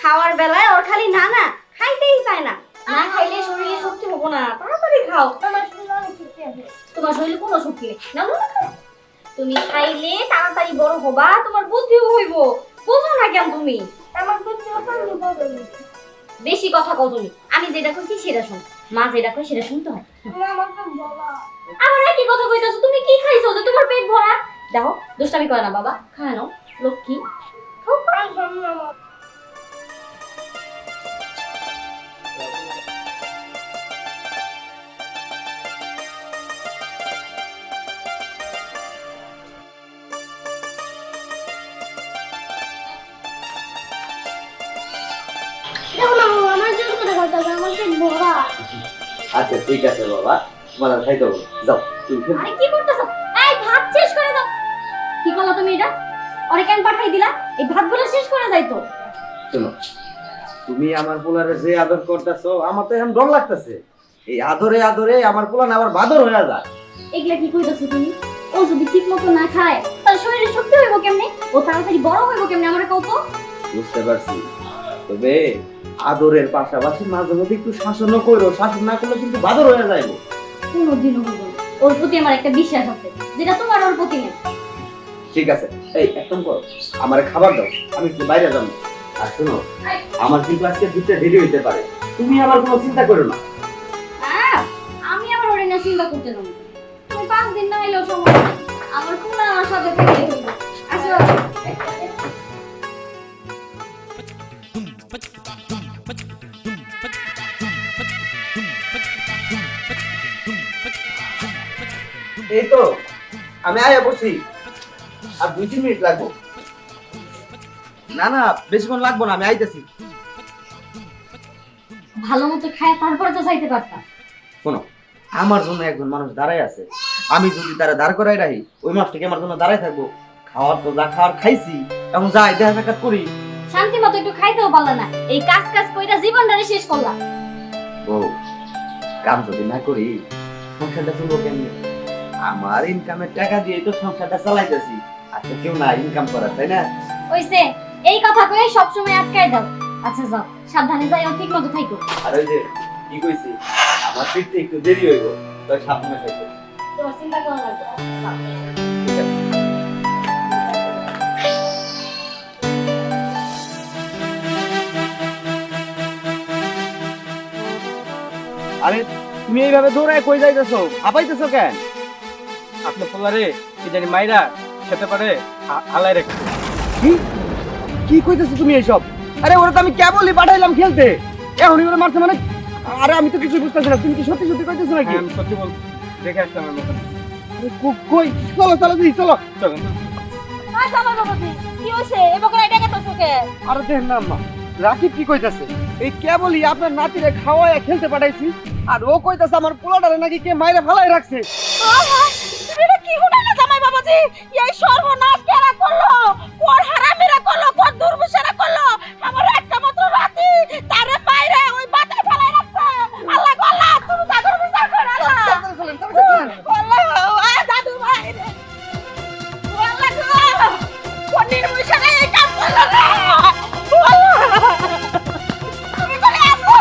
খাওয়ার বেলায় ওর খালি না না খাইতেই চায় না। না খাইলে শরীরে শক্তি হবো না, তাড়াতাড়ি খাও। আমার শরীরে অনেক শক্তি আছে। তোমার শরীরে কোনো শক্তি নেই, না না খাও। তুমি খাইলে তাড়াতাড়ি বড় হবা, তোমার বুদ্ধিও হইব। বুঝো না কেন তুমি? আমার বুদ্ধি হতো আমি বড় হই। বেশি কথা কও তুমি। আমি যেটা কইছি সেটা শুন, মা যেটা কই সেটা শুনতে হয়। তুমি আমাকে বলা। আমার কি কথা কইতাছো? তুমি কি খাইছো যে তোমার পেট ভরা? দেখো দুষ্টামি করে না বাবা, খায় নাও লক্ষ্মী। খাও খাও। আর আমি আমার দেখো না বাবা, আমার জোর করে কথা বলে, আমার পেট ভরা। আচ্ছা ঠিক আছে বাবা, তোমার আর খাইতে হবে না। যাও তুমি খেয়ে আরে কি করতেছো? এই ভাত শেষ করে দাও। কি করলা তুমি এটা? ওরে কেন পাঠাই দিলা? এই ভাতগুলো শেষ করে যাইতো। শোনো, তুমি আমার পোলারে যে আদর করতেছো আমার তো এখন ডর লাগতেছে। এই আদরে আদরে আমার পোলা না আবার বাদর হয়ে যায়। এগুলা কি কইতাছো তুমি? ও যদি ঠিক মতো না খায় তাহলে শরীরে শক্তি হইব কেমনে? ও তাড়াতাড়ি বড় হইব কেমনে আমারে কও তো? বুঝতে পারছি, তবে আদরের পাশাপাশি মাঝে মধ্যে একটু শাসনও করো, শাসন না করলে কিন্তু বাদর হয়ে যাইবো। কোনোদিনও হইব না। ওর প্রতি আমার একটা বিশ্বাস আছে যেটা তোমার ওর প্রতি নেই। ঠিক আছে, এই একদম করো, আমার খাবার দাও, আমি একটু বাইরে যাবো। আর শোনো, আমার কিন্তু আজকে দুটো দেরি হইতে পারে, তুমি আমার কোনো চিন্তা করো না। আমি আবার ওরে না চিন্তা করতে যাবো। তুমি 5 দিন না হইলেও সমস্যা নেই। আমার কোন আমার সাথে থেকে হইব। আসো। এই তো আমি আয়া বসি, আর 2-3 মিনিট লাগবো। না না বেশিক্ষণ লাগবো না, আমি আইতেছি। ভালো মতো খায় তারপরে তো যাইতে পারতাম। শোনো, আমার জন্য একজন মানুষ দাঁড়ায় আছে, আমি যদি তারা দাঁড় করাই রাখি ওই মাসটাকে আমার জন্য দাঁড়ায় থাকবো। খাওয়ার তো যা খাওয়ার খাইছি, এখন যাই দেখা সাক্ষাৎ করি। শান্তি মতো একটু খাইতেও পারলা না, এই কাজ কাজ কইরা জীবনটারে শেষ করলা। ও কাম যদি না করি সংসারটা চলবো কেমনে? আমার ইনকামের টাকা দিয়ে তো সংসারটা চালাইতেছি, আর তো কেউ না ইনকাম করার, তাই না? ওইছে এই কথা কয়ে সব সময় আটকাই দাও। আচ্ছা যাও, সাবধানে যাইও, ঠিক মতো থাইকো। আর ওই যে কি কইছি, আমার ফিরতে একটু দেরি হইব, তো সাবধানে থাকবো। তোমার চিন্তা করো না। ঠিক আছে। আরে তুমি এইভাবে দৌড়ায় কই যাইতেছো? হাঁপাইতেছো কেন? আপনার পোলারে কি জানি মাইরা খেতে পারে হালাই রেখে। কি কি কইতেছো তুমি এইসব? আরে ওরা তো আমি কেবলই পাঠাইলাম খেলতে, এখন ওরা মারছে মানে? আরে আমি তো কিছু বুঝতেছি না, তুমি কি সত্যি সত্যি কইতেছো নাকি? আমি সত্যি বল, দেখে আসলাম আমার মতন। আরে কই চলো চলো দিদি চলো। চলেন। আচ্ছা আমার বাবাজি কি হইছে এবারে এটা কেটে কে? আরে দেখ না আম্মা, রাকিব কি কইতাছে? এই কেবলই আপনার নাতিরে খাওয়ায় খেলতে পাঠাইছি, আর ও কইতাছে আমার পোলাটারে নাকি কে মাইরা ফালাই রাখছে। তুমি এটা কি হুনাইলা জামাই বাবাজি? এই সর্বনাশ কেরা করলো? কোন হারামিরা করলো? কোন দুর্বৃত্তরা করলো? আমার একটা মাত্র রাতি তারে মাইরে ওই বাতায় ফেলাই রাখছে। আল্লাহ গো আল্লাহ, তুমি তাদের বিচার করো আল্লাহ। আল্লাহ ও দাদু ভাই রে। ও আল্লাহ গো, কোন নির্মূষণে এই কাজ করলো রে? ও আল্লাহ, তুমি চলে আসো।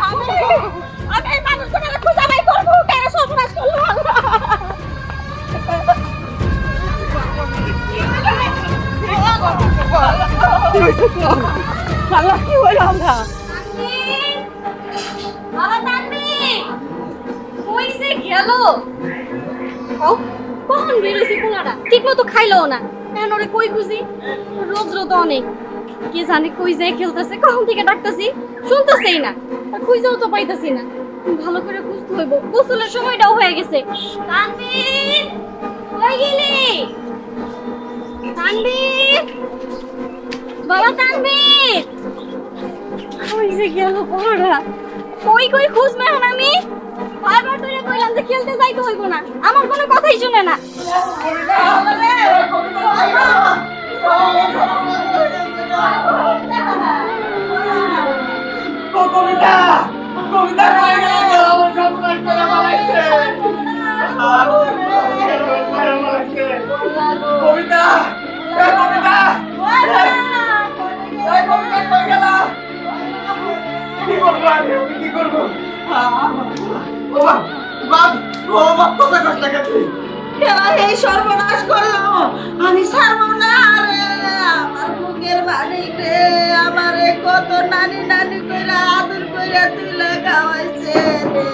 আমি এই মানুষটাকে খুঁজে বাই করবো, কেন সর্বনাশ করলো আল্লাহ কি হইল আমরা? বাবা তানভীর কইছে গেল? ও কখন বেরোইছি পোলাটা ঠিক মতো খাইলো না, এখন ওরে কই খুঁজি, রৌদ্র তো অনেক, কে জানে কই যায় খেলতেছে, কখন থেকে ডাকতেছি শুনতেছেই না, আর খুঁজেও তো পাইতেছি না। ভালো করে খুঁজতে হইব, গোসলের সময়টাও হয়ে গেছে। তানভীর কই গেলি? তানভীর বাবা, তানভীর কই যে গেল পোলাটা? কই কই খুঁজবো এখন আমি? বারবার ধরে কইলাম যে খেলতে যাইতে হইব না, আমার কোনো কথাই শুনে না। ও কবিতা, কবিতা কই গেল গো? আমার সব কাজ করে বানাইছে। কবিতা, এ কবিতা, এ কবিতা কই গেল? কি করবো আমি কি করবো? ও বাপ, ও বাপ কথা কষ্ট লাগে তুই। এরা এই সর্বনাশ করলো, আমি ছাড়বো না রে। আমার বুকের মালিক রে, আমারে কত নানি নানি কইরা আদর কইরা তুইলা খাওয়াইছে রে।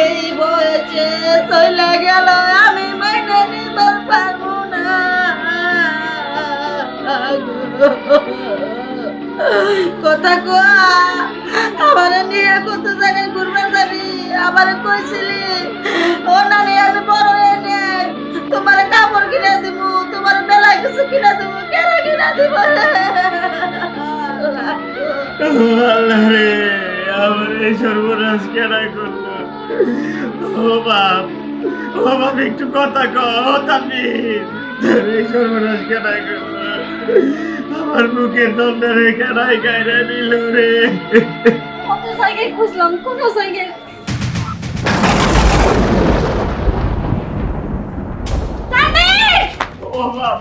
এই বয়সে চইলা গেল, আমি মাইনে নিবার পারবো না। কথা কয়া আমারে নিয়ে কত জায়গায় ঘুরবার যাবি, আমারে কইছিলি ও নানি আমি বড় হয়ে নে তোমার কাপড় কিনে দিব, তোমার মেলায় কিছু কিনে দিব, কেনা কিনা দিব রে। আল্লাহ রে, আমার এই সর্বনাশ কেনা করলো? ও বাপ, ও বাপ একটু কথা কও তানভীর, এই সর্বনাশ কেনা করলো? আমার বুকের দন্ডারে কেনাই গাইরা নিল রে। কত জায়গায় খুঁজলাম, কোনো জায়গায় তানভীর! ও বাপ,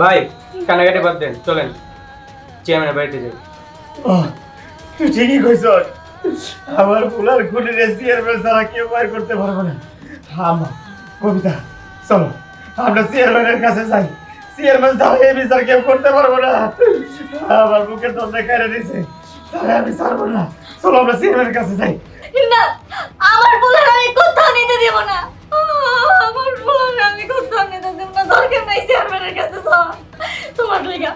ভাই কানাকাটি বাদ দেন, চলেন চেয়ারম্যানের বাড়িতে যাই। তুই ঠিকই কইছস, আমার ফুলার খুঁটি রে চেয়ারম্যান ছাড়া কেউ বাইর করতে পারবো না। আমার কবিতা, চলো আমরা চেয়ারম্যানের কাছে যাই, চেয়ারম্যান ছাড়া এই বিচার কেউ করতে পারবো না। আমার বুকের দন্ডে কেড়ে দিছে, তাহলে আমি ছাড়বো না। চলো আমরা চেয়ারম্যানের কাছে যাই। না, আমার বলার আমি কোথাও নিতে দেব না, আমার বলার আমি কোথাও নিতে দেব না, দরকার নাই চেয়ারম্যানের কাছে যাওয়া। তোমার লেগা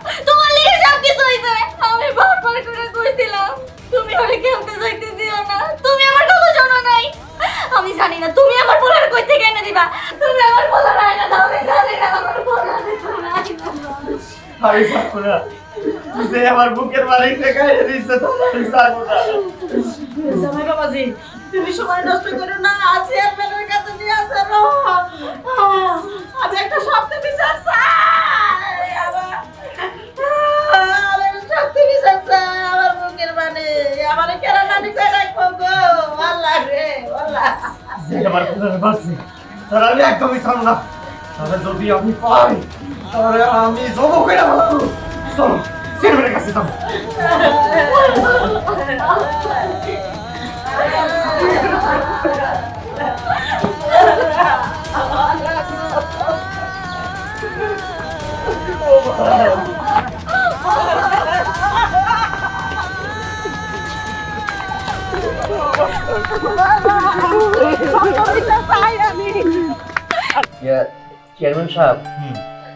সব কিছু হয়েছে, আমি বারবার করে কইছিলাম তুমি ওরে খেলতে যাইতে দিও না, তুমি আমার কথা শোনো নাই। আমি জানি না তুমি আমার বলার কই থেকে এনে দিবা, তুমি আমার বলার আয়না দাও, আমি জানি না আমার বলার আমি ছাড়বো না, যে আমার বুকের মালিকটা কেড়ে দিচ্ছে তাহলে আমি ছাড়বো না। জামাই বাবাজি, তুমি সময় নষ্ট করো না, চেয়ারম্যানের কাছে নিয়ে চলো। আমি একটা শব্দ বিচার চাই, আমার শক্তি বিচার চাই, আমার বুকের মানে আমার কেন নানি করে রাখবো গো, আল্লাহ রে আল্লাহ। যে আমার পুরানো বাসি তাহলে আমি একদমই ছাড়বো না, তাহলে যদি আমি পাই তাহলে আমি জব করে ভালো। চলো চেয়ারম্যানের কাছে যাবো। চেয়ারম্যান সাহেব,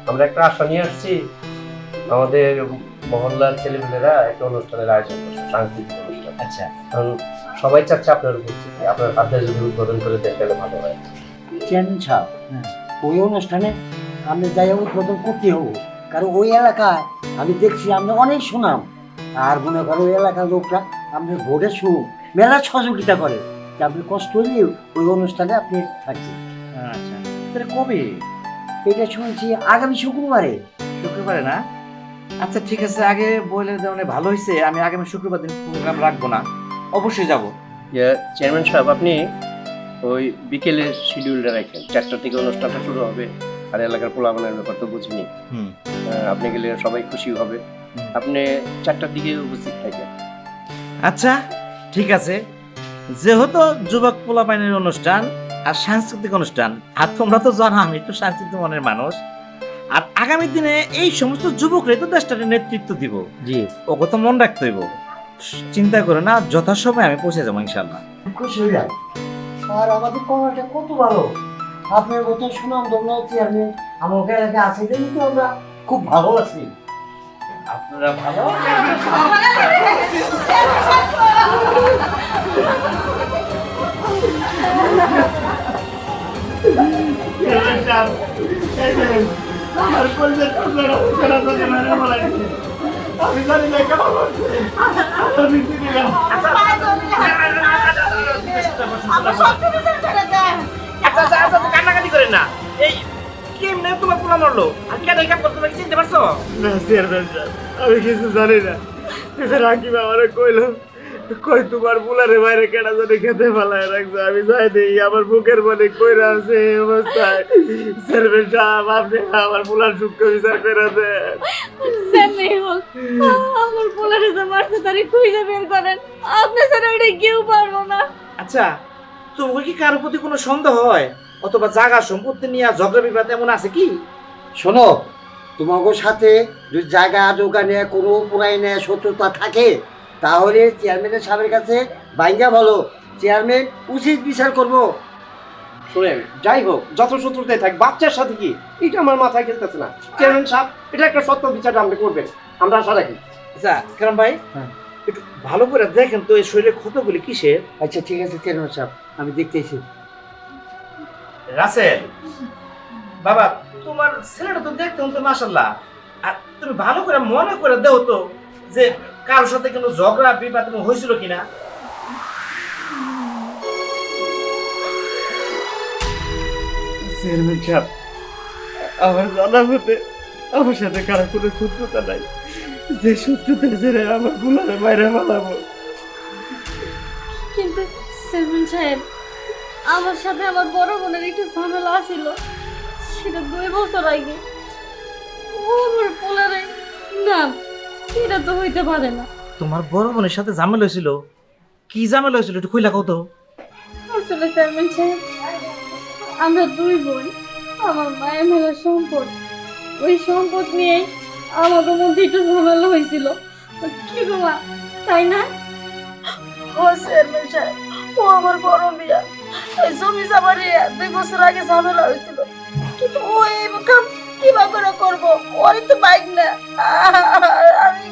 আমরা একটা আশা নিয়ে আসছি। আমাদের মহল্লার ছেলেমেয়েরা একটা অনুষ্ঠানের আয়োজন করছে, সাংস্কৃতিক অনুষ্ঠান। আচ্ছা, কারণ সবাই চাচ্ছে আপনার উপস্থিতি, আপনার হাতে যদি উদ্বোধন করে দেন তাহলে ভালো হয়। চেয়ারম্যান সাহেব, ওই অনুষ্ঠানে আপনি যাই উদ্বোধন করতে হবো, কারণ ওই এলাকায় আমি দেখছি আপনি অনেক সুনাম, আর মনে করো ওই এলাকার লোকরা আপনি ভোটে মেলা সহযোগিতা করে, তা আপনি কষ্ট হলেও ওই অনুষ্ঠানে আপনি থাকছেন। আচ্ছা, তাহলে কবে? এটা শুনছি আগামী শুক্রবারে। শুক্রবারে না? আচ্ছা ঠিক আছে, আগে বলে দেওয়া ভালো হয়েছে। আমি আগামী শুক্রবার দিন প্রোগ্রাম রাখবো না, অবশ্যই যাব। চেয়ারম্যান সাহেব, আপনি ওই বিকেলের শিডিউলটা রাখেন, 4টা থেকে অনুষ্ঠানটা শুরু হবে, আর এলাকার পোলাপানের ব্যাপার তো বুঝিনি। আপনি গেলে সবাই খুশি হবে। আপনি 4টার দিকে উপস্থিত থাকেন। আচ্ছা ঠিক আছে, যেহেতু যুবক পোলাপাইনের অনুষ্ঠান আর সাংস্কৃতিক অনুষ্ঠান, আর তোমরা তো জানো আমি একটু সাংস্কৃতিক মনের মানুষ, আর আগামী দিনে এই সমস্ত যুবকরাই তো দেশটাকে নেতৃত্ব দিব। জি, ওকে তো মন রাখতে হইব। চিন্তা করো না, যথাসময়ে আমি পৌঁছে যাবো ইনশাল্লাহ। খুশি হইলাম। আর আমাদের কমিটিটা কত ভালো, আপনার মতো সুনাম ধন্য চেয়ারম্যান আমাকে এলাকায় আছে দেখি তো আমরা খুব ভালো আছি। আপনারা ভালো। চেয়ারম্যান সাহেব, এই দেখেন, আমার কলেজের টুকরা টুকরা করে মেরে ফেলাইছে। আমি জানি না কেন করছে। আমি চিনি না। আচ্ছা আচ্ছা আচ্ছা, কান্নাকাটি করেন না। এই কেমনে তোমার পোলা মরলো আর কেন এই কাম করতে তোমরা কি চিনতে পারছো? না চেয়ারম্যান সাহেব, আমি কিছু জানি না। রাকিব আমারে কইল, কই তোমার বুলারে বাইরে কেনা জানি খেতে ফেলায় রাখছে। আমি যাই দিই, আমার বুকের মনে কইরা আছে এই অবস্থায়। চেয়ারম্যান সাহেব, আপনি আমার বুলার সূক্ষ্ম বিচার করে দেন। সেমনি হোক, আমার পোলারে যে মারছে তারে খুঁজে বের করেন। আপনি ছাড়া এটা কেউ পারবো না। আচ্ছা, তোমার কি কারোর প্রতি কোনো সন্দেহ হয় অথবা জায়গা সম্পত্তি নিয়ে ঝগড়া বিবাদ এমন আছে কি? শোনো, তোমাদের সাথে যদি জায়গা জোগা নিয়ে কোনো পুরাই নিয়ে শত্রুতা থাকে তাহলে চেয়ারম্যানের সাহেবের কাছে বাইঙ্গা বলো, চেয়ারম্যান উচিত বিচার করবো। শোনেন, যাই হোক, যত শত্রুতাই থাক, বাচ্চার সাথে কি এটা আমার মাথায় খেলতেছে না। চেয়ারম্যান সাহেব, এটা একটা সত্য বিচারটা আপনি করবেন, আমরা আশা রাখি। আচ্ছা কেরাম ভাই, হ্যাঁ। একটু ভালো করে দেখেন তো এই শরীরে ক্ষতগুলি কিসের? আচ্ছা ঠিক আছে চেয়ারম্যান সাহেব, আমি দেখতেছি। রাসেল বাবা, তোমার ছেলেটা তো দেখতে তো মাশাআল্লাহ, আর তুমি ভালো করে মনে করে দাও তো যে কারোর সাথে কোনো ঝগড়া বিবাদ হয়েছিল কিনা। চেয়ারম্যান সাহেব, আমার জানা মতে আমার সাথে কারো কোনো শত্রুতা নাই। যে শত্রুতা ছেড়ে আমার বুলারে বাইরে ফেলাবো। কিন্তু সেলমান সাহেব, আমার সাথে আমার বড় বোনের একটু ঝামেলা ছিল, সেটা 2 বছর আগে। ও আমার পোলারে, না এটা তো হইতে পারে না। তোমার বড় বোনের সাথে ঝামেলা হয়েছিল? কি ঝামেলা হয়েছিল একটু কইলা কও তো। আসলে চেয়ারম্যান সাহেব, আমরা 2 বোন, আমার মায়ের মেলার সম্পদ, ওই সম্পদ নিয়ে আমাদের মধ্যে একটু ঝামেলা হয়েছিল। কি গো মা, তাই না? ও চেয়ারম্যান সাহেব, ও আমার বড় মিয়া, এই জমি জামারে 2 বছর আগে ঝামেলা হয়েছিল, কিন্তু ও এই কাম কিভাবে করে করবো? ওই তো বাইক না। আমি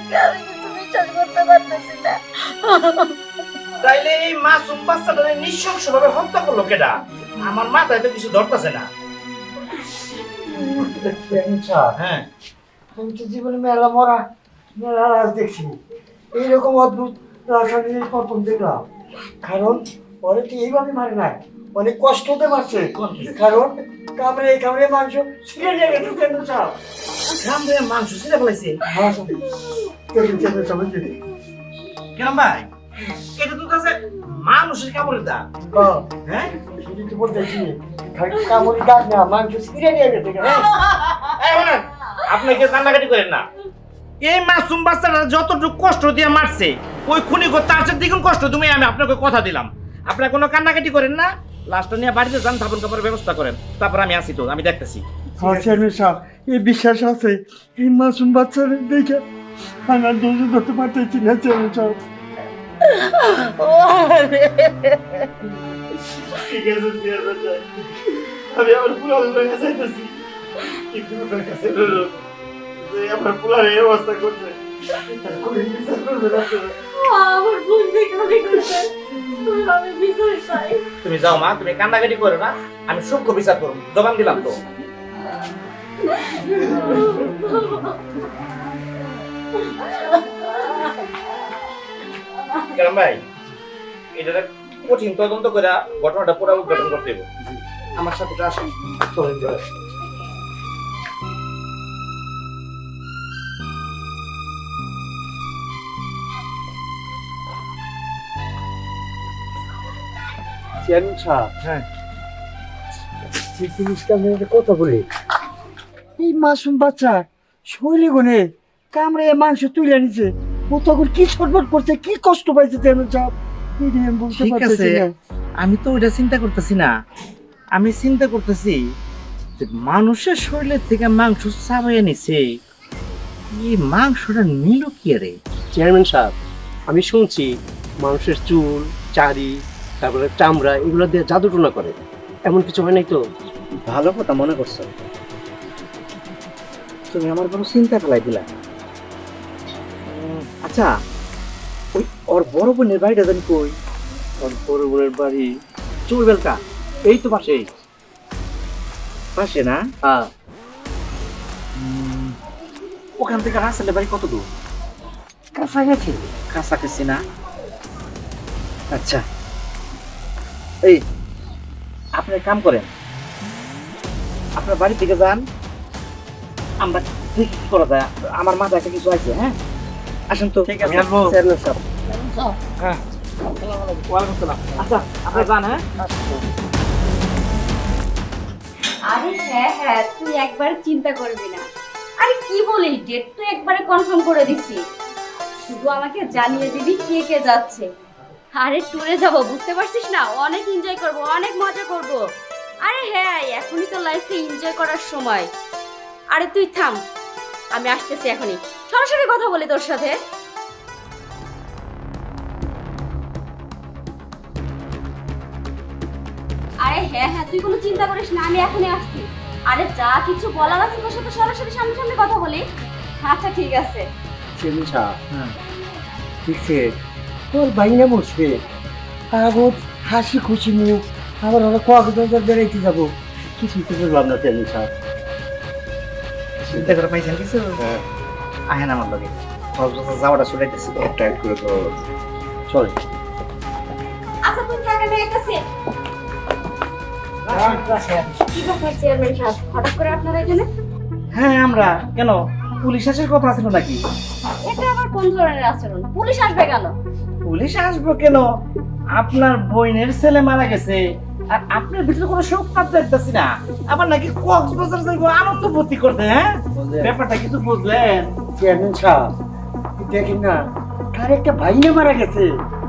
কিছু বিশ্বাস করতে পারতেছি না। তাইলে এই মাসুম বাচ্চাটা নৃশংসভাবে হত্যা করলো কেডা? আমার মাথায় তো কিছু ধরতেছে না। চেয়ারম্যান সাহেব, হ্যাঁ, আমি তো জীবনে মেলা মরা মেলা রাজ দেখছি, এইরকম অদ্ভুত রাসায়নিক প্রথম দেখলাম। কারণ ওরে তো এইভাবে মারে না, অনেক কষ্টতে মারছে। কারণ কামড়ে কামড়ে মাংস ছিঁড়ে নিয়ে গেছে চেয়ারম্যান সাহেব। কামড়ে মাংস ছিঁড়ে ফেলাইছে। হ্যাঁ স্যার, চেয়ারম্যান সাহেব বুঝলি? কেন ভাই, এটা তো কাছে মানুষের কামড়ের দাগ। হ্যাঁ, শুধু তো বলতেছি, কামড়ি দাগ না, মাংস ছিঁড়ে নিয়ে গেছে। এই বলেন, আপনি কি কান্নাকাটি করেন না? এই মাসুম বাচ্চাটা যতটুকু কষ্ট দিয়ে মারছে, ওই খুনি তার চেয়ে দ্বিগুণ কষ্ট তুমি, আমি আপনাকে কথা দিলাম। আপনার কোনো কান্নাকাটি করেন না, লাশটা নিয়ে বাড়িতে যান, থাপন কাপড়ের ব্যবস্থা করেন, তারপর আমি আসি, তো আমি দেখতেছি। হ্যাঁ চেয়ারম্যান সাহেব, এই বিশ্বাস আছে। এই মাসুম বাচ্চার দেখে আমি আর ধৈর্য ধরতে পারতেছি না চেয়ারম্যান সাহেব। ঠিক আছে চেয়ারম্যান সাহেব, আমি আমার পুলারের কাছে যাইতেছি, কিন্তু আপনার কাছে রইল যে আমার পুলার এই অবস্থা করছে, তার কোনো বিচার করবেন আপনারা। আমার বোন যেখানে করছে, আমি বিচার চাই। তুমি যাও মা, তুমি কান্নাকাটি করো না, আমি সূক্ষ্ম বিচার করব, জবান দিলাম তো। কেরাম ভাই, এটা কঠিন তদন্ত করে ঘটনাটা পুরো উদ্ঘাটন করতে হবে। আমার সাথে আসেন, চলেন চলেন। চেয়ারম্যান সাহেব, হ্যাঁ, এই জিনিসটা আমি একটা কথা বলি, এই মাসুম বাচ্চা শৈলী গুনে কামড়ে মাংস তুলে নিছে, ও তখন কি ছটফট করছে, কি কষ্ট পাইছে চেয়ারম্যান সাহেব। এটা আমি বলতে ঠিক পারতেছি আছে না। আমি তো ওইটা চিন্তা করতেছি না, আমি চিন্তা করতেছি যে মানুষের শরীরের থেকে মাংস চাবাইয়া নিছে, এই মাংসটা নিল কি রে? চেয়ারম্যান সাহেব, আমি শুনছি মানুষের চুল, চারি, তারপরে চামড়া এগুলো দিয়ে জাদু টোনা করে, এমন কিছু হয় নাই তো? ভালো কথা মনে করছো, তুমি আমার কোনো চিন্তা ফেলাই দিলা। আচ্ছা, ওই ওর বড় বোনের বাড়িটা জানি কই? ওর বড় বোনের বাড়ি চুলবেলকা, এই তো পাশেই। পাশে না? হ্যাঁ। ওখান থেকে রাসেলের বাড়ি কত দূর? কাছাকাছি। কাছাকাছি না? আচ্ছা, এই আপনি এক কাম করেন, আপনার বাড়ি থেকে যান, আমরা দেখি কি করা যায়। আমার মাথায় একটা কিছু আছে। হ্যাঁ, আসেন তো। ঠিক আছে, আমি আসবো। চেয়ারম্যান সাহেব। হ্যাঁ, ওয়ালাইকুম আসসালাম। আচ্ছা, আপনি যান। হ্যাঁ, আরে হ্যাঁ হ্যাঁ, তুই একবার চিন্তা করবি না। আরে কি বলিস, ডেট তো একবারে কনফার্ম করে দিছি, শুধু আমাকে জানিয়ে দিবি কে কে যাচ্ছে। আরে ট্যুরে যাব, বুঝতে পারছিস না, অনেক এনজয় করব, অনেক মজা করব। আরে হ্যাঁ, এখনই তো লাইফে এনজয় করার সময়। আরে তুই থাম, আমি আসতেছি এখনই, সরাসরি কথা বলি তোর সাথে। আরে হ্যাঁ হ্যাঁ, তুই কোনো চিন্তা করিস না, আমি এখনই আসছি। আরে যা কিছু বলার আছে তোর সাথে সরাসরি সামনে কথা বলি। আচ্ছা ঠিক আছে। চেয়ারম্যান সাহেব, ঠিকছে, তোর বাইনা বসবে, আর ও হাসি খুশি মুখ, আবার ওরা কক্সবাজার বেড়াইতে যাবো, কিছুই তো বললাম না চেয়ারম্যান সাহেব। চিন্তা করে পাইছেন কিছু? হ্যাঁ, আহেন আমার লগে, কক্সবাজার যাওয়াটা চলাইতেছি। একটা এক করে দেওয়া হচ্ছে। চলে। আচ্ছা তুই থাক, আমি একটাছি। কি ব্যাপার চেয়ারম্যান সাহেব, হঠাৎ করে আপনারা এখানে? হ্যাঁ, আমরা কেন, পুলিশ আসার কথা ছিল নাকি? এটা আবার কোন ধরনের আচরণ? পুলিশ আসবে কেন? পুলিশ আসবো কেন? আপনার বোনের ছেলে মারা গেছে, আর আপনার ভিতরে কোনো শোক পাত দেখতেছি না, আবার নাকি কক্সবাজার যাইবো আনন্দ ভর্তি করতে। হ্যাঁ, ব্যাপারটা কিছু বুঝলেন? চেয়ারম্যান সাহেব, দেখেন না, তার একটা ভাইনা মারা গেছে,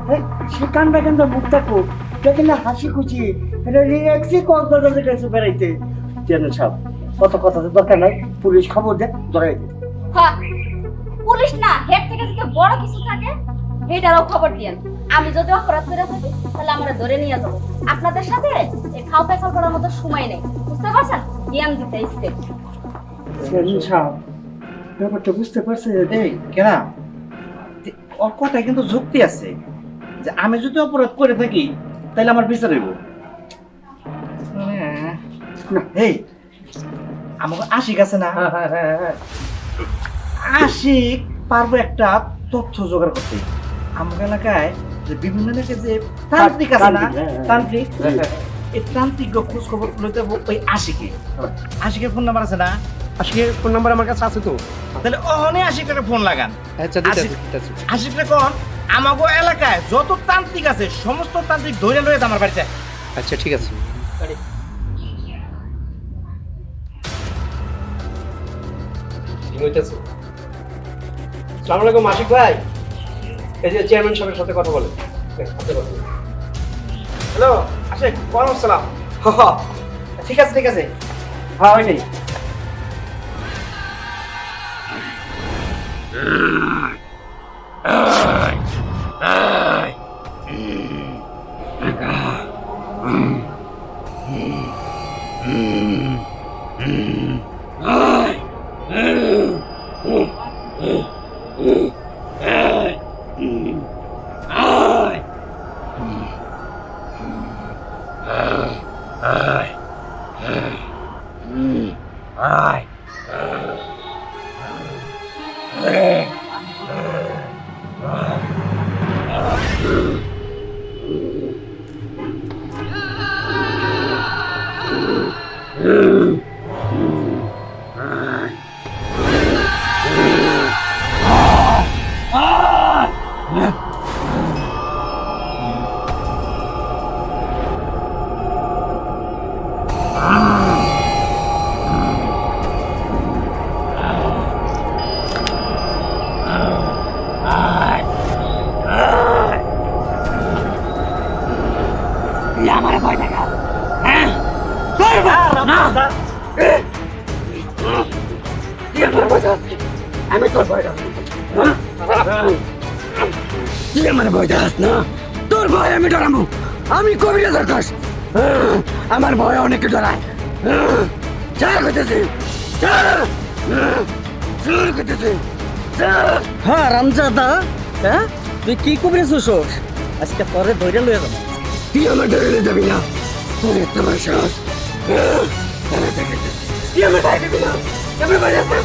হ্যাঁ, সে কান্দা কান্দা মুখ থাকো, দেখেন না হাসি খুশি, এটা রিল্যাক্সই কক্সবাজারের কাছে বেড়াইতে। চেয়ারম্যান সাহেব, কত কথা তো দরকার নাই, পুলিশ খবর দেয়, ধরাই দেয়। হ্যাঁ, পুলিশ না, হেড থেকে যদি বড় কিছু থাকে এটারও খবর দিয়েন। আমি যদি অপরাধ করে থাকি তাহলে আমরা ধরে নিয়ে যাবো। আপনাদের সাথে এই খাও পেছাল করার মতো সময় নেই, বুঝতে পারছেন? জ্ঞান দিতে ইচ্ছে। চেয়ারম্যান সাহেব, ব্যাপারটা বুঝতে পারছে? এই কেনা, ওর কথায় কিন্তু যুক্তি আছে, যে আমি যদি অপরাধ করে থাকি তাহলে আমার বিচার হইব। এই আমার আশিক আছে না? হ্যাঁ হ্যাঁ হ্যাঁ হ্যাঁ। আশিক পারবো একটা তথ্য জোগাড় করতে। আমার এলাকায় যে বিভিন্ন এলাকায় যে তান্ত্রিক আছে না, তান্ত্রিক, এই তান্ত্রিক খোঁজ খবর লইতে হবে ওই আশিকে। আশিকের ফোন নাম্বার আছে না? আজকে ফোন নাম্বার আমার কাছে আছে তো। তাহলে ওখানে আশিকের ফোন লাগান। আচ্ছা, দিতেছি। আশিকরে কোন আমাগো এলাকায় যত তান্ত্রিক আছে সমস্ত তান্ত্রিক ধরে লয়ে আমার বাড়িতে। আচ্ছা, ঠিক আছে। আসসালামু আলাইকুম আশিক ভাই, এই যে চেয়ারম্যান সাহেবের সাথে কথা বলেন। হ্যালো আশিক, ওয়ালাইকুম আসসালাম। ঠিক আছে ঠিক আছে, হ্যাঁ ওইটাই। তুই আমার ভয় দেখাস না। আমি তোর ভয় দেখাস তুই আমার ভয় দেখাস না, তোর ভয় আমি ডরাবো। আমি কবিরা দরকার, আমার ভয় অনেকে ডরায়। চার করতেছে, চার করতেছে। হ্যাঁ রামজাদা, হ্যাঁ তুই কি কবিরেছ আজকে পরে ধরে লয়ে যাবো। তুই আমার ডরে যাবি না, তোর এত বড় সাহস। তুই আমার ভয় দিবি না, আমি ভয় দেখাস না।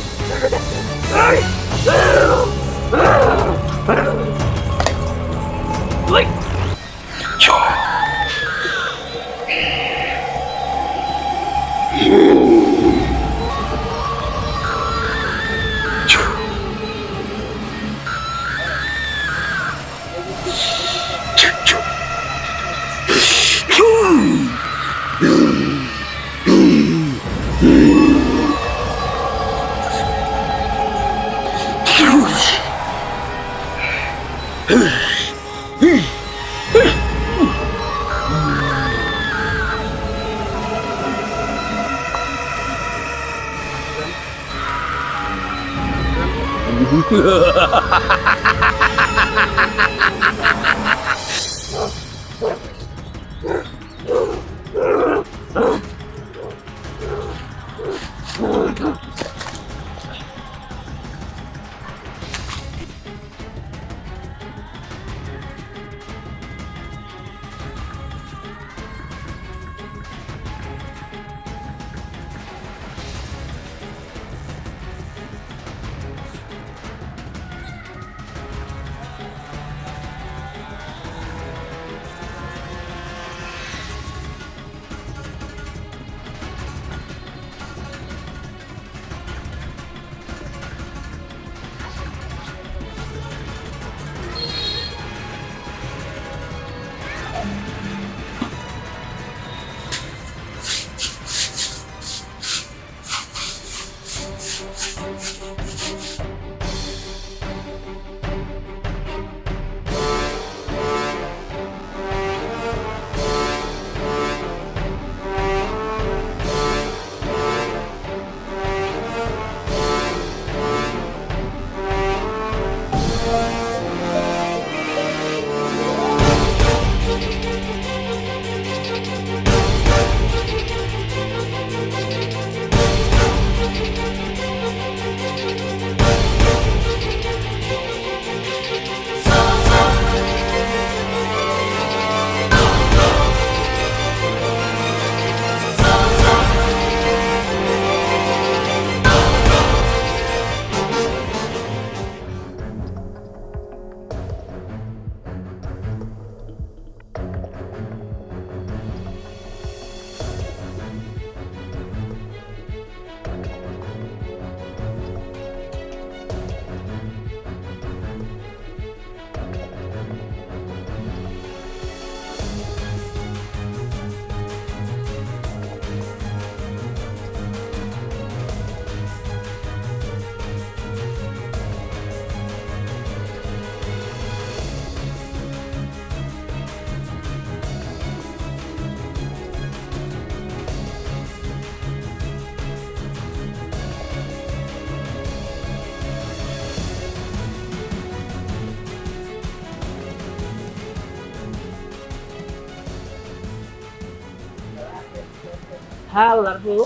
হাল্লার বউ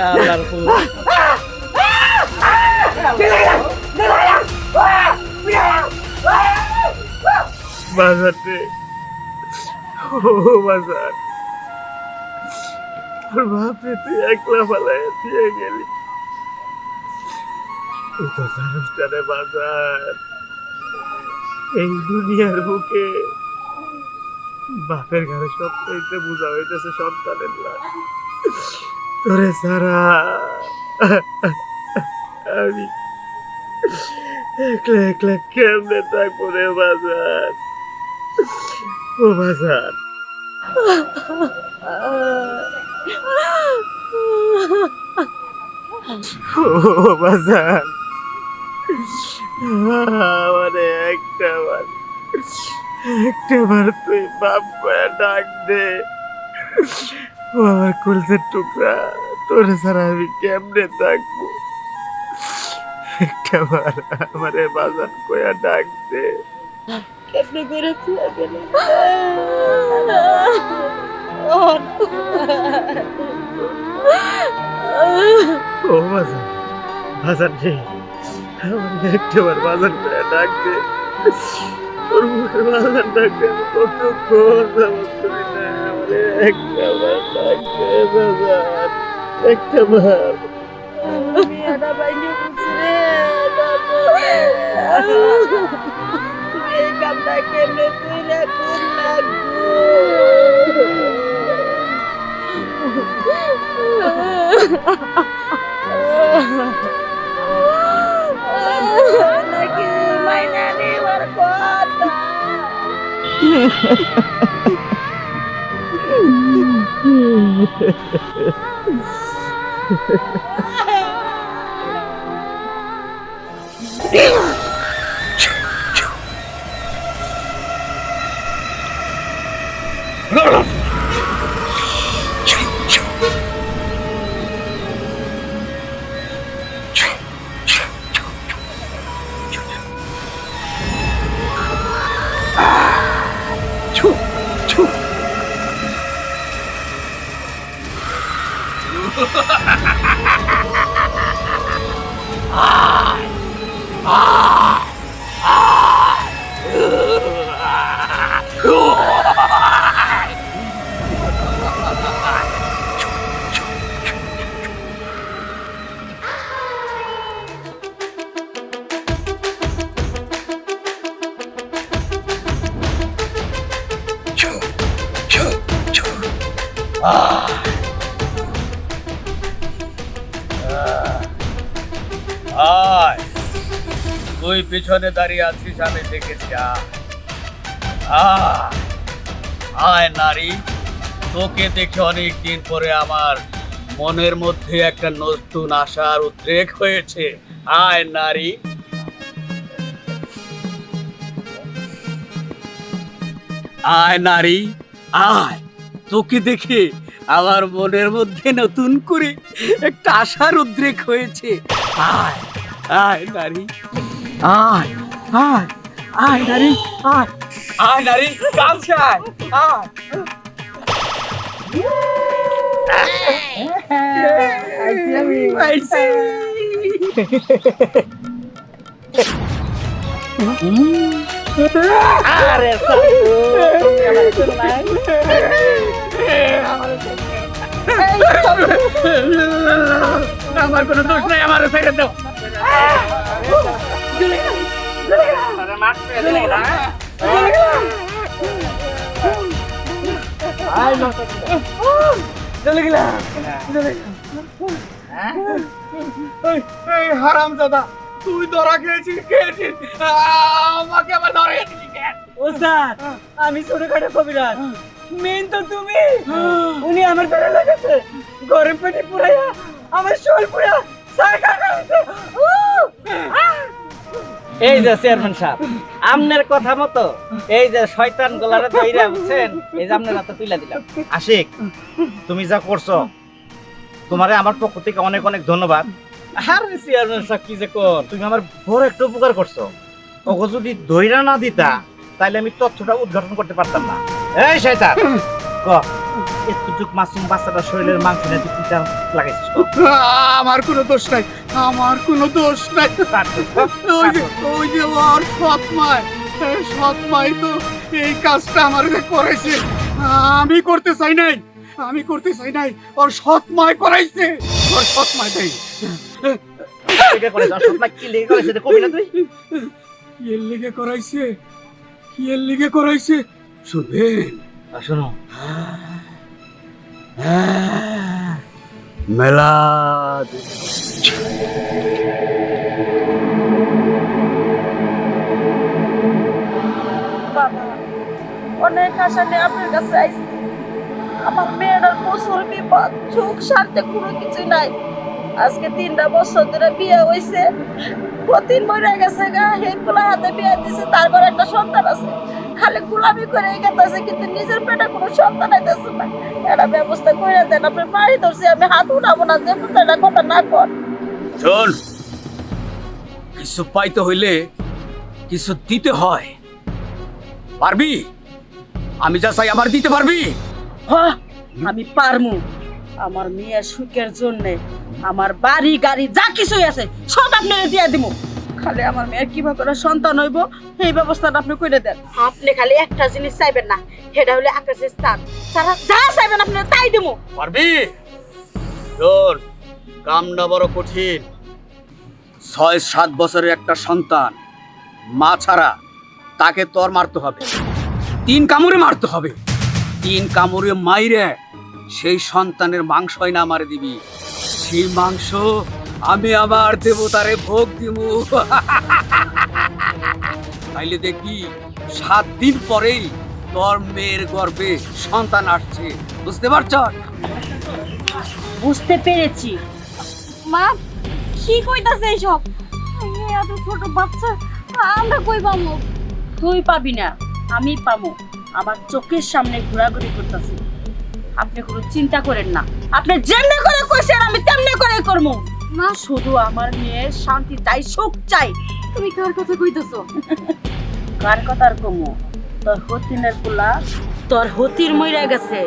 হাল্লার বউ বাজারে ও বাজার তোর বাপরে তুই একলা ফালায় দিয়ে গেলি। তুই তো জানিস না রে বাজার, এই দুনিয়ার বুকে বাপের ঘরে সবচাইতে বোঝা হইতেছে সন্তানের লাশ। তোরে সারা আমি একলা একলা কেমনে থাকবো রে বাজার। ও বাজার ও বাজার, আমারে একটা বার একটাবার তুই বাপ করে ডাক দে। ও আমার কলসের টুকরা, তোরে ছাড়া আমি কেমনে থাকবো? একটাবার আমারে বাজান কয়া ডাক দে। কেমনে করে তুই গেলে ও বাজান, বাজান রে, আমারে একটাবার বাজান কয়া ডাক দে। তোর মুখে বাজান ডাক দে, আমি কতক্ষণ যাবত শুনি না। আমারে একটাবার ডাক দে বাজান, একটাবার। বিয়াটা বাইরে বুঝছি রে বাবু। তুমি এই কামটা কেমনে কইরা করলা নাকি মাইনা নেওয়ার কথা? আয়, তুই পিছনে দাঁড়িয়ে আছিস, আমি দেখেছি। আয় নারী, তোকে দেখে অনেক দিন পরে আমার মনের মধ্যে একটা নতুন আশার উদ্রেক হয়েছে। আয় নারী, আয় নারী, আয়। তোকে দেখে আমার মনের মধ্যে নতুন করে একটা আশার উদ্রেক হয়েছে। আয়, আয় নারী, আয়, আয়, আয় নারী, আয়, আয় নারী, কাছে আয়, আয়। আরে আমার কোনো দোষ নাই, আমার ছেড়ে দাও। হারামজাদা, তুই ধরা খেয়েছিস, আমাকে আবার ধরা খেয়েছিস কেন? ওস্তাদ, আমি ছোটখাটো কবিরাজ, মেন তো তুমি। উনি আমার ধরে লাগাছে, গরম পেটে পুরাইয়া আমার শরীর পুরা সাকা করেছে। এই যে চেয়ারম্যান সাহেব, আমনের কথা মতো এই যে শয়তান গোলারে দইরা বুঝছেন, এই যে আমনের হাতে তুইলা দিলাম। আশিক, তুমি যা করছো তোমারে আমার পক্ষ থেকে অনেক অনেক ধন্যবাদ। আরে চেয়ারম্যান সাহেব কি যে কোন, তুমি আমার বড় একটা উপকার করছো। ওকে যদি দইরা না দিতা তাহলে আমি তথ্যটা উদ্ঘাটন করতে পারতাম না। এই শয়তান, ক এতটুক মাসুম বাচ্চাটা শরীরের মাংস নিয়ে তুই পিঠা লাগাইছিস? আমার কোনো দোষ নাই, আমার কোনো দোষ নাই। ওই যে ওর সৎমাই তো এই কাজটা আমার করাইছে। আমি করতে চাই নাই, আমি করতে চাই নাই, ওর সৎমাই করাইছে। ওর সৎমাই তাই কি লেগে করেছে কবি না তুই? কি এর লিগে করাইছে, কি এর লিগে করাইছে শুনবেন? শোনো, মেলাদ বাবা, অনেক আশা নিয়ে আপনার কাছে আইছি। আমার মেয়েটার প্রচুর বিপদ, সুখ শান্তি কোনো কিছু নাই। আজকে 3টা বছর ধরে বিয়ে হয়েছে, প্রতিদিন মরে গেছে গা এই পোলা হাতে বিয়ে দিছে তার ঘরে একটা সন্তান আছে খালি গোলামি করে গেছে কিন্তু নিজের পেটে কোনো সন্তান আইতেছে না এটা ব্যবস্থা করে দেন আপনি বাড়ি ধরছি আমি হাত উঠাবো না যে পুত্রটা কথা না কর শোন, কিছু পাইতে হইলে কিছু দিতে হয়। পারবি? আমি যা চাই আমার দিতে পারবি? হ্যাঁ আমি পারমু আমার মেয়ের সুখের জন্য আমার বাড়ি গাড়ি যা কিছুই আছে সব আপনাকে দিয়ে দিব খালি আমার মেয়ের কিভাবে করে সন্তান হইব এই ব্যবস্থাটা আপনি করে দেন আপনি খালি একটা জিনিস চাইবেন না সেটা হলে আকাশের চাঁদ সারা যা চাইবেন আপনি তাই দিব পারবি? শোন, কামনা বড় কঠিন। 6-7 বছরের একটা সন্তান মা ছাড়া তাকে তোর মারতে হবে, 3 কামড়ে মারতে হবে। 3 কামড়ে মাইরে সেই সন্তানের মাংসই না মারে দিবি, সেই মাংস আমি আমার দেবতারে ভোগ দিব। তাইলে দেখবি 7 দিন পরেই তোর মেয়ের গর্ভে সন্তান আসছে। বুঝতে পারছ? বুঝতে পেরেছি মা কি কইতাছে এইসব? এত ছোট বাচ্চা আমরা কই পাবো? তুই পাবি না আমি পাবো আমার চোখের সামনে ঘোরাঘুরি করতেছি আপনি কোনো চিন্তা করেন না আপনি যেমনি করে কইছেন আমি তেমনি করে করবো মা শুধু আমার মেয়ের শান্তি চাই সুখ চাই তুমি কার কথা কইতাছো? কার কথার কমু তোর হতিনের পোলা তোর হতির মইরা গেছে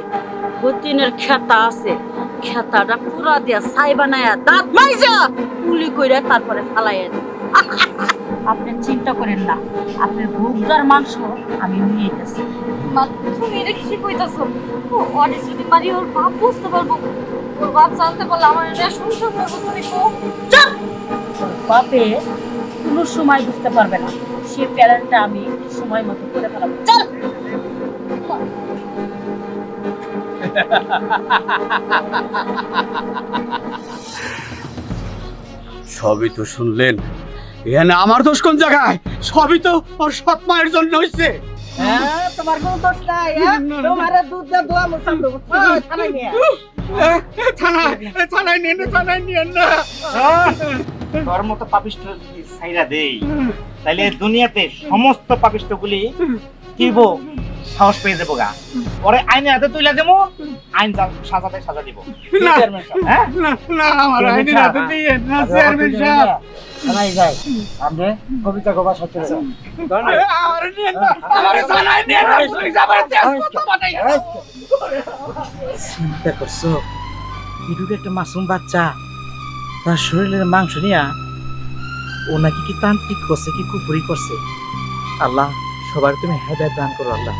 হতিনের খেতা আছে খেতাটা পুরা দিয়া ছাই বানায়া দাঁত মাইজা পুলি কইরা তারপরে ফালাইয়া দে আপনি চিন্তা করেন না আপনার ভোগদার মাংস আমি নিয়ে গেছি মা তুমি এটা কি কইতাছো? ওরে যদি মারি ওর বাপ বুঝতে পারবো, ওর বাপ জানতে পারলে আমার এটা সংসার করবো তুমি কো? চুপ তোর বাপে কোনো সময় বুঝতে পারবে না সে প্যারেন্টটা আমি সময় মতো করে ফেলাবো চল সবই তো শুনলেন, এখানে আমার দোষ কোন জায়গায়? সবই তো ওর সৎ মায়ের জন্য হয়েছে। হ্যাঁ তোমার কোনো দোষ নাই তোমার দুধ দিয়ে দোয়া মুসাম দেবো থানায় নিয়ে থানায় নিয়ে না। তোর মতো পাপিষ্ট যদি ছাইরা দেই তাহলে দুনিয়াতে সমস্ত পাপিষ্টগুলি কিবো সাহস পেয়ে যাবো গা। পরে আইনের হাতে তুইলা দেবো, আইন সাজাতে সাজা দিব। না, চেয়ারম্যান সাহেব, হ্যাঁ? না আমার আইনের হাতে দিয়ে না চেয়ারম্যান সাহেব। থানায় যাই আপনি কবিতা গোবা সত্য আমার নিয়ে না, আমার থানায় নিয়ে না, পুলিশ আমার তেজপাত বানাই। চিন্তা করছো ইটুকে একটা মাসুম বাচ্চা তার শরীরের মাংস নিয়া ও নাকি কি তান্ত্রিক করছে কি কুপুরি করছে। আল্লাহ সবার তুমি হেদায়েত দান করো আল্লাহ।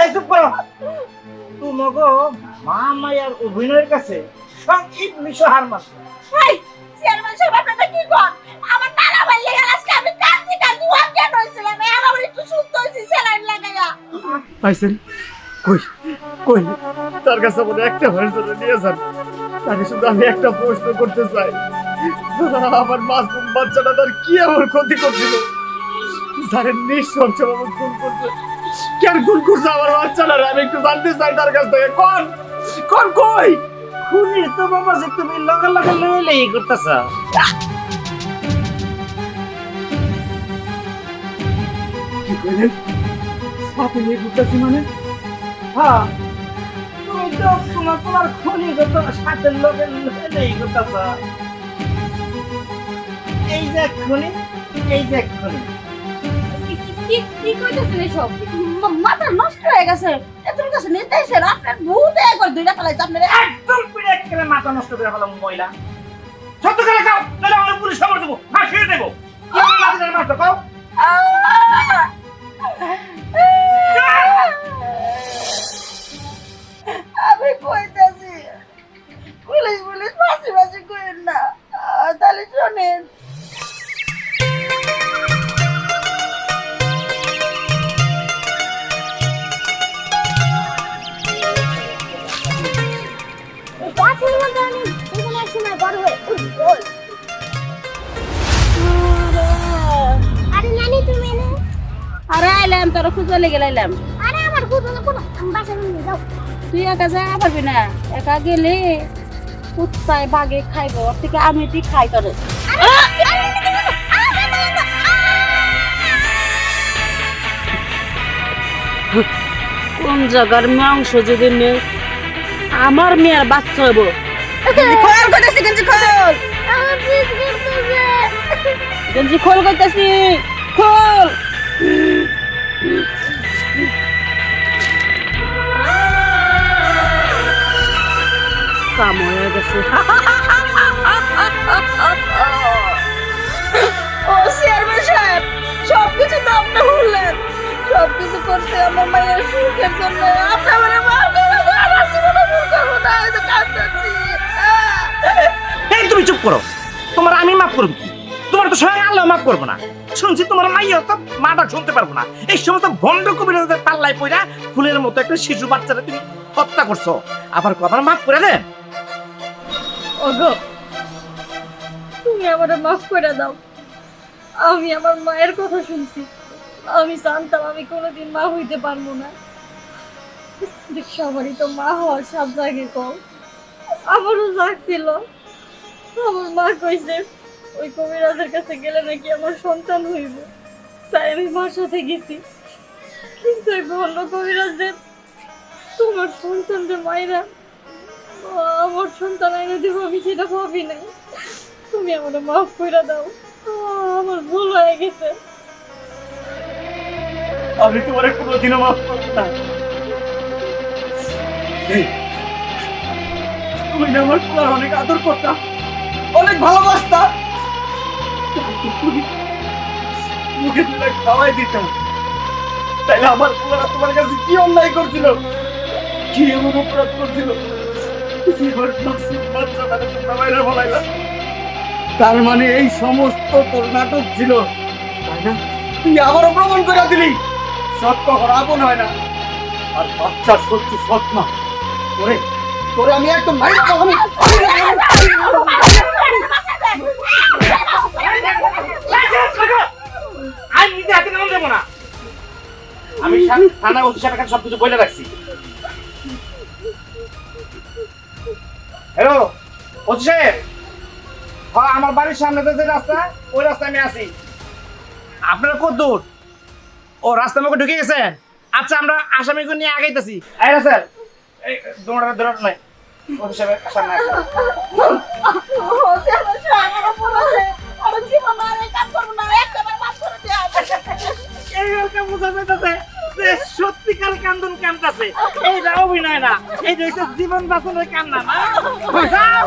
এই চুপ করো, তোমাকে মা মায়ার অভিনয়ের কাছে সংক্ষিপ্ত বিষয় হার মাস। এই চেয়ারম্যান সাহেব আপনারা কি করেন আমার নানা ভাই লেগে আজকে আমি কাঁদতে কাঁদতে অজ্ঞান হয়েছিলাম এখন আমার একটু সুস্থ হয়েছি স্যালাইন লাগাইয়া পাইছেন? কই কই তার কাছে মনে একটা ভয়ের জন্য নিয়ে যান। তাকে শুধু আমি একটা প্রশ্ন করতে চাই, আমার মাসুম বাচ্চাটা তার কি এমন ক্ষতি করছিল যারা নিঃসংসভাবে খুন করছে? কেন খুন করছে আমার বাচ্চাটা? আমি একটু জানতে চাই তার কাছ থেকে। কোন কোন কই খুনির তো বাবা যে তুমি লগে লগে লইলেই করতেছ। কি কইলেন? সাথে নিয়ে ঘুরতেছি মানে? হ্যাঁ তুমি তো তোমার খুনি তো তোমার সাথে লগে লইলেই করতেছ। এই যে খুনি, এই যে খুনি। কি কইতাছেন এইসব? মাথা নষ্ট হয়ে গেছে এত কাছে নিতেছেন আপনার ভূত একবার দুইটা ফেলাইছে আপনার একদম পিড়ে করে মাথা নষ্ট করে ফেলাম মহিলা। সত্য করে খাও, নাহলে আমার পুলিশ খবর দেবো ফাঁসিয়ে দেবো কি আমার নাতিটার মারছো কও আমি কইতাছি পুলিশ পুলিশ ফাঁসি ফাঁসি কইেন না তাহলে শোনেন আরে নানি তুমি না আরে আইলাম তোর খুঁজে লেগে লাইলাম আরে আমার খুঁজো না কোনো আমি বাসায় নিয়ে যাও তুই একা যা পারবি না একা গেলে কুত্তায় বাগে খাইবো ওর থেকে আমি তুই খাই করে কোন জায়গার মাংস যদি নেই আমার মেয়ের বাচ্চা হইব খোল কইতাছি গেঞ্জি খোল আমার প্লিজ করতেছে গেঞ্জি খোল কইতাছি খোল কাম হয়ে গেছে ও চেয়ারম্যান সাহেব সবকিছু তো আপনি বললেন সবকিছু করতে আমার মায়ের সুখের জন্য আপনি আমার মাফ করে দেন আমার জীবনে ভুল করবো না আমি তো কাঁদতেছি এই তুমি চুপ করো তোমার আমি মাফ করবো কি তোমার তো স্বয়ং আল্লাহ মাফ করবো না শুনছি তোমার মাইয়া তো মাটা শুনতে পারবো না এই সমস্ত ভণ্ড কবিরাজদের পাল্লায় পড়া ফুলের মতো একটা শিশু বাচ্চারা তুমি হত্যা করছো আবার কথা মাফ করে দেন ওগো তুমি আমারে মাফ করে দাও আমি আমার মায়ের কথা শুনছি আমি জানতাম আমি কোনোদিন মা হইতে পারবো না দেখ সবারই তো মা হওয়ার সব জায়গায় কম আমারও জাগছিল আমার মা কইছে ওই কবিরাজের কাছে গেলে নাকি আমার সন্তান হইব তাই আমি মার সাথে গেছি কিন্তু ওই ভণ্ড কবিরাজদের তোমার সন্তানদের মায়েরা আমার সন্তান এনে দিব আমি সেটা ভাবি নাই তুমি আমার মাফ করে দাও আমার ভুল হয়ে গেছে আমি তোমার কোনোদিনও মাফ করবো না এই, তুমি না আমার পোলার অনেক আদর করতাম অনেক ভালোবাসতাম মুখে তুলে খাওয়াই দিতাম তাইলে আমার পোলারা তোমার কাছে কি অন্যায় করছিল কি এমন অপরাধ করছিল তার মানে এই সমস্ত তোর নাটক ছিল তাই না তুই আবারও প্রমাণ করে দিলি সৎ কখনো আপন হয় না আর বাচ্চার সত্যি সৎ না তোরে তোরে আমি একদম মাইরা কখনো আমি নিজে হাতে নাম দেবো না আমি থানা ওসি সাহেবের কাছে সবকিছু বলে রাখছি হ্যালো ওসি সাহেব হ্যাঁ আমার বাড়ির সামনে যে রাস্তা ওই রাস্তায় আমি আছি আপনারা কত দূর ও রাস্তার মুখে ঢুকে গেছেন আচ্ছা আমরা আসামিকে নিয়ে আগাইতেছি আইরা স্যার এই দৌড়া দৌড়া নাই ওসি সাহেবের সামনে আসেন ও চেয়ারম্যান সাহেব আমার ভুল আছে আমার জীবন আর এই কাজ করবো না একবার মাফ করে দেন এইবার বোঝা যাইতেছে যে সত্যিকার কান্দন কান্দতেছে এইটা অভিনয় না এইটা হচ্ছে জীবন বাঁচানোর কান্না না যাও